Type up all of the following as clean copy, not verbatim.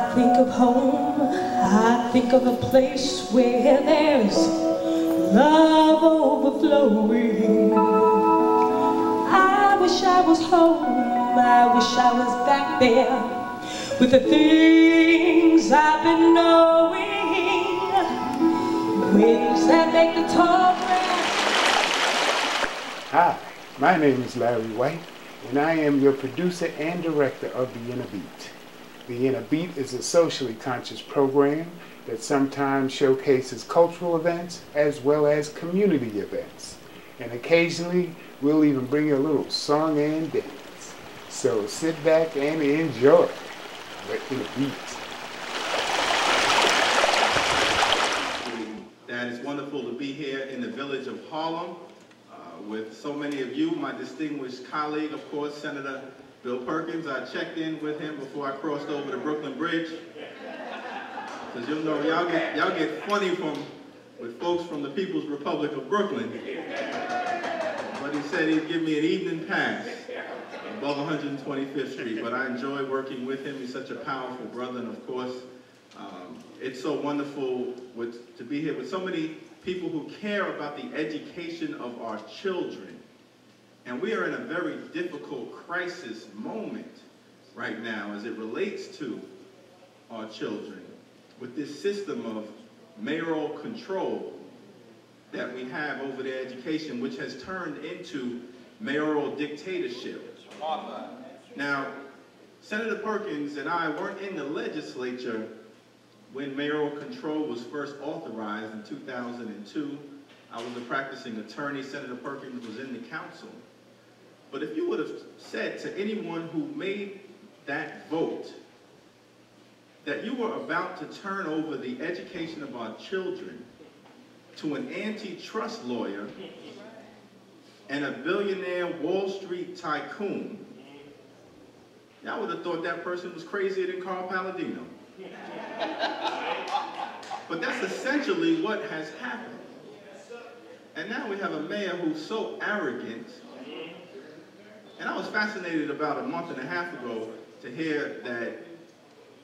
I think of home, I think of a place where there's love overflowing. I wish I was home, I wish I was back there with the things I've been knowing, winds that make the tall grass. Hi, my name is Larry White, and I am your producer and director of The Inner Beat. The Inner Beat is a socially conscious program that sometimes showcases cultural events as well as community events. And occasionally, we'll even bring you a little song and dance. So sit back and enjoy The Inner Beat. That it's wonderful to be here in the village of Harlem with so many of you. My distinguished colleague, of course, Senator Bill Perkins. I checked in with him before I crossed over the Brooklyn Bridge. Because you'll know, y'all get funny with folks from the People's Republic of Brooklyn. But he said he'd give me an evening pass above 125th Street. But I enjoy working with him. He's such a powerful brother. And of course, it's so wonderful to be here with so many people who care about the education of our children. And we are in a very difficult crisis moment right now as it relates to our children with this system of mayoral control that we have over their education, which has turned into mayoral dictatorship. Now, Senator Perkins and I weren't in the legislature when mayoral control was first authorized in 2002. I was a practicing attorney. Senator Perkins was in the council. But if you would have said to anyone who made that vote that you were about to turn over the education of our children to an antitrust lawyer and a billionaire Wall Street tycoon, I would have thought that person was crazier than Carl Palladino. But that's essentially what has happened. And now we have a mayor who's so arrogant. And I was fascinated about a month and a half ago to hear that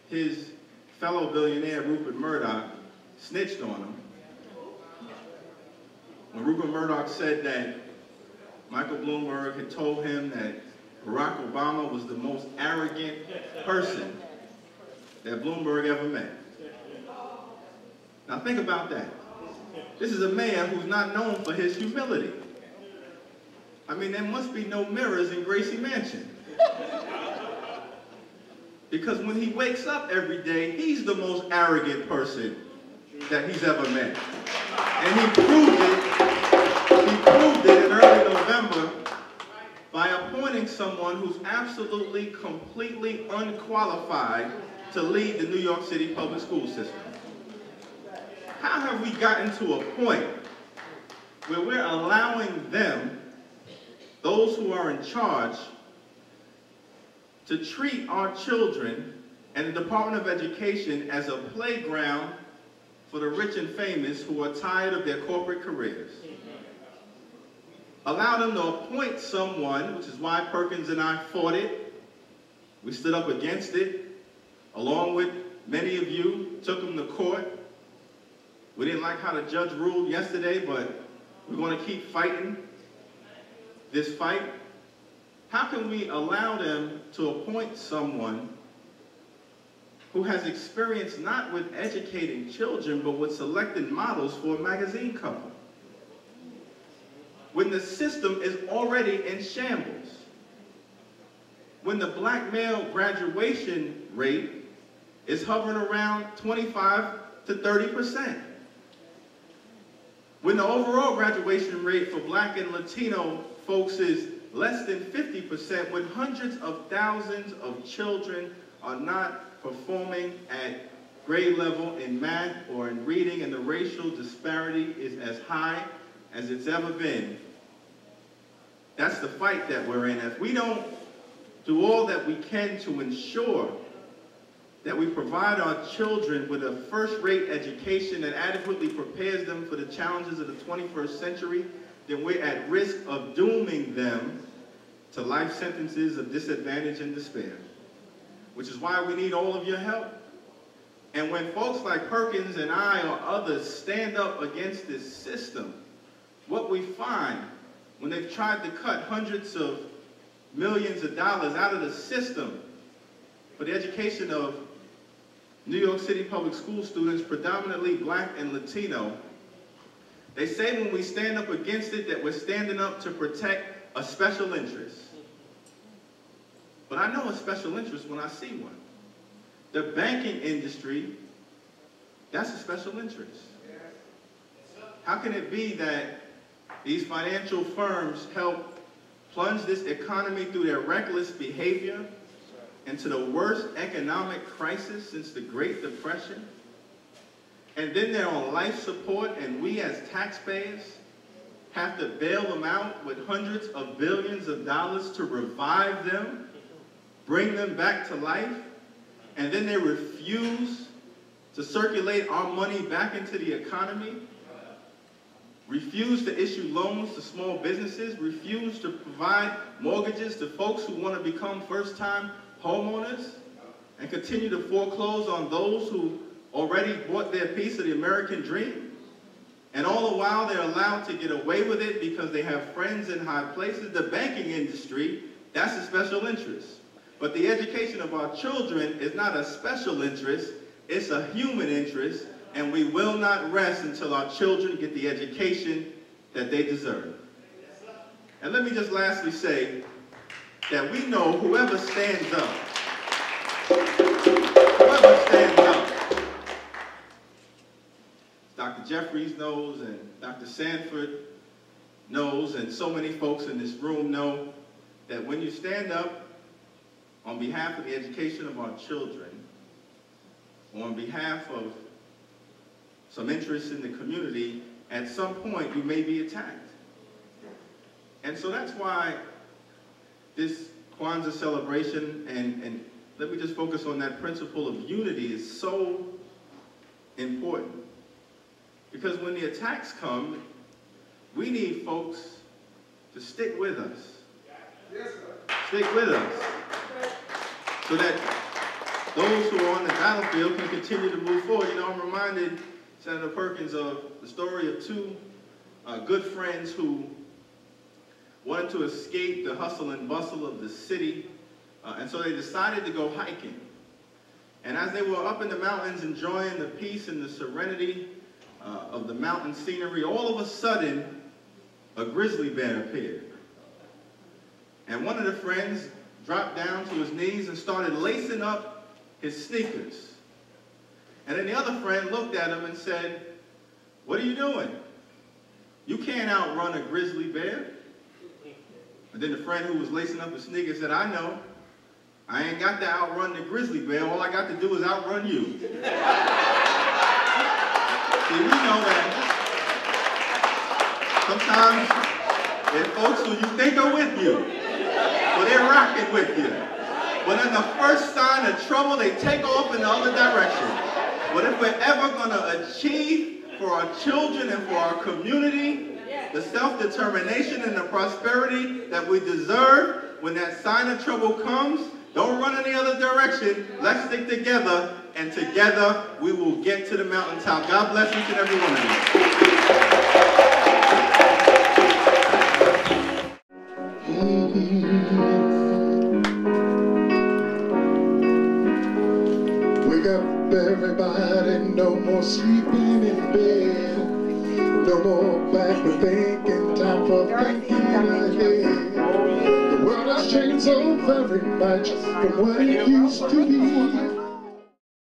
his fellow billionaire, Rupert Murdoch, snitched on him. When Rupert Murdoch said that Michael Bloomberg had told him that Barack Obama was the most arrogant person that Bloomberg ever met. Now think about that. This is a mayor who's not known for his humility. I mean, there must be no mirrors in Gracie Mansion. Because when he wakes up every day, he's the most arrogant person that he's ever met. And he proved it in early November by appointing someone who's absolutely, completely unqualified to lead the New York City public school system. How have we gotten to a point where we're allowing them, those who are in charge, to treat our children and the Department of Education as a playground for the rich and famous who are tired of their corporate careers? Allow them to appoint someone, which is why Perkins and I fought it. We stood up against it, along with many of you, took them to court. We didn't like how the judge ruled yesterday, but we're going to keep fighting this fight. How can we allow them to appoint someone who has experience not with educating children, but with selecting models for a magazine cover, when the system is already in shambles? When the black male graduation rate is hovering around 25 to 30%. When the overall graduation rate for black and Latino folks is less than 50%, when hundreds of thousands of children are not performing at grade level in math or in reading, and the racial disparity is as high as it's ever been. That's the fight that we're in. If we don't do all that we can to ensure that we provide our children with a first-rate education that adequately prepares them for the challenges of the 21st century, then we're at risk of dooming them to life sentences of disadvantage and despair. Which is why we need all of your help. And when folks like Perkins and I or others stand up against this system, what we find when they've tried to cut hundreds of millions of dollars out of the system for the education of New York City public school students, predominantly black and Latino, they say when we stand up against it that we're standing up to protect a special interest. But I know a special interest when I see one. The banking industry, that's a special interest. How can it be that these financial firms help plunge this economy through their reckless behavior into the worst economic crisis since the Great Depression? And then they're on life support, and we as taxpayers have to bail them out with hundreds of billions of dollars to revive them, bring them back to life, and then they refuse to circulate our money back into the economy, refuse to issue loans to small businesses, refuse to provide mortgages to folks who want to become first-time homeowners, and continue to foreclose on those who already bought their piece of the American dream. And all the while they're allowed to get away with it because they have friends in high places. The banking industry, that's a special interest. But the education of our children is not a special interest, it's a human interest, and we will not rest until our children get the education that they deserve. And let me just lastly say that we know whoever stands up, Dr. Jeffries knows, and Dr. Sanford knows, and so many folks in this room know that when you stand up on behalf of the education of our children, or on behalf of some interest in the community, at some point you may be attacked. And so that's why this Kwanzaa celebration, and let me just focus on that principle of unity, is so important. Because when the attacks come, we need folks to stick with us. Yes, sir. Stick with us. So that those who are on the battlefield can continue to move forward. You know, I'm reminded, Senator Perkins, of the story of two good friends who wanted to escape the hustle and bustle of the city, and so they decided to go hiking. And as they were up in the mountains enjoying the peace and the serenity of the mountain scenery, all of a sudden, a grizzly bear appeared. And one of the friends dropped down to his knees and started lacing up his sneakers. And then the other friend looked at him and said, "What are you doing? You can't outrun a grizzly bear." And then the friend who was lacing up his sneakers said, "I know. I ain't got to outrun the grizzly bear. All I got to do is outrun you." See, we know that sometimes there are folks who you think are with you, but they're rocking with you. But in the first sign of trouble, they take off in the other direction. But if we're ever going to achieve for our children and for our community the self-determination and the prosperity that we deserve, when that sign of trouble comes, don't run in the other direction. Let's stick together, and together we will get to the mountaintop. God bless each and every one of you. Wake up, everybody, no more sleeping in bed. No more backward thinking, time for thinking ahead. The world has changed so very much from what it used to be.